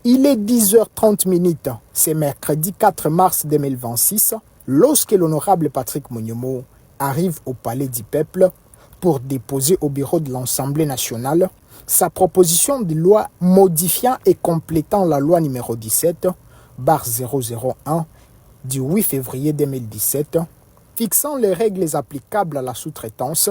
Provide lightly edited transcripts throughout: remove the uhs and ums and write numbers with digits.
Il est 10h30, c'est mercredi 4 mars 2026, lorsque l'honorable Patrick Monyomo arrive au Palais du Peuple pour déposer au bureau de l'Assemblée nationale sa proposition de loi modifiant et complétant la loi numéro 17/001 du 8 février 2017, fixant les règles applicables à la sous-traitance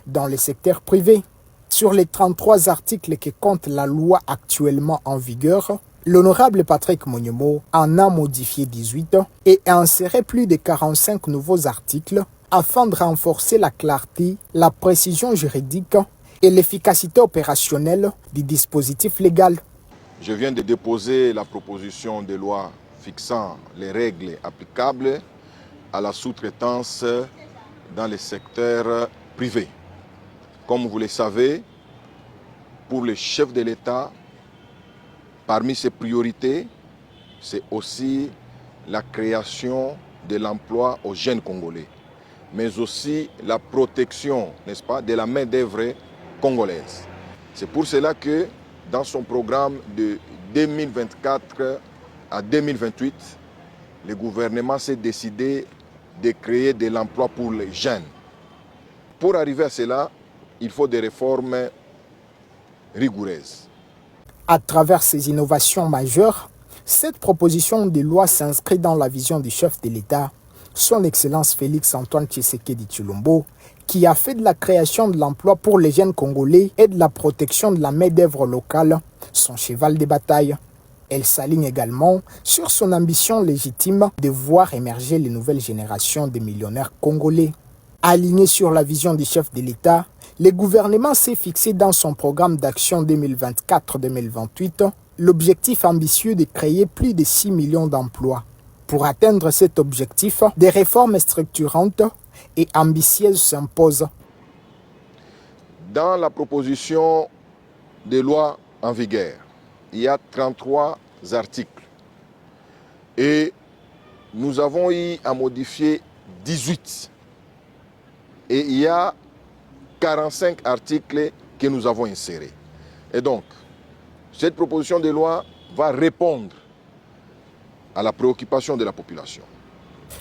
dans le secteur privé. Sur les 33 articles que compte la loi actuellement en vigueur, l'honorable Patrick Monyomo en a modifié 18 et a inséré plus de 45 nouveaux articles afin de renforcer la clarté, la précision juridique et l'efficacité opérationnelle du dispositif légal. Je viens de déposer la proposition de loi fixant les règles applicables à la sous-traitance dans le secteur privé. Comme vous le savez, pour le chef de l'État, parmi ses priorités, c'est aussi la création de l'emploi aux jeunes Congolais, mais aussi la protection, n'est-ce pas, de la main-d'œuvre congolaise. C'est pour cela que dans son programme de 2024 à 2028, le gouvernement s'est décidé de créer de l'emploi pour les jeunes. Pour arriver à cela, il faut des réformes rigoureuses. À travers ces innovations majeures, cette proposition de loi s'inscrit dans la vision du chef de l'État, son Excellence Félix-Antoine Tshisekedi Tshilombo, qui a fait de la création de l'emploi pour les jeunes Congolais et de la protection de la main-d'œuvre locale son cheval de bataille. Elle s'aligne également sur son ambition légitime de voir émerger les nouvelles générations de millionnaires congolais. Aligné sur la vision du chef de l'État, le gouvernement s'est fixé dans son programme d'action 2024-2028 l'objectif ambitieux de créer plus de 6 millions d'emplois. Pour atteindre cet objectif, des réformes structurantes et ambitieuses s'imposent. Dans la proposition de loi en vigueur, il y a 33 articles et nous avons eu à modifier 18. Et il y a 45 articles que nous avons insérés. Et donc, cette proposition de loi va répondre à la préoccupation de la population.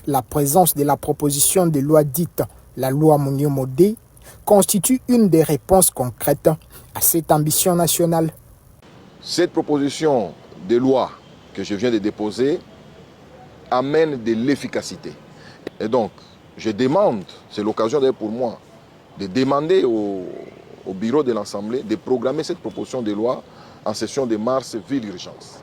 La présence de la proposition de loi dite la loi Monyomo D constitue une des réponses concrètes à cette ambition nationale. Cette proposition de loi que je viens de déposer amène de l'efficacité. Et donc, je demande, c'est l'occasion d'ailleurs pour moi, de demander au bureau de l'Assemblée de programmer cette proposition de loi en session de mars, ville d'urgence.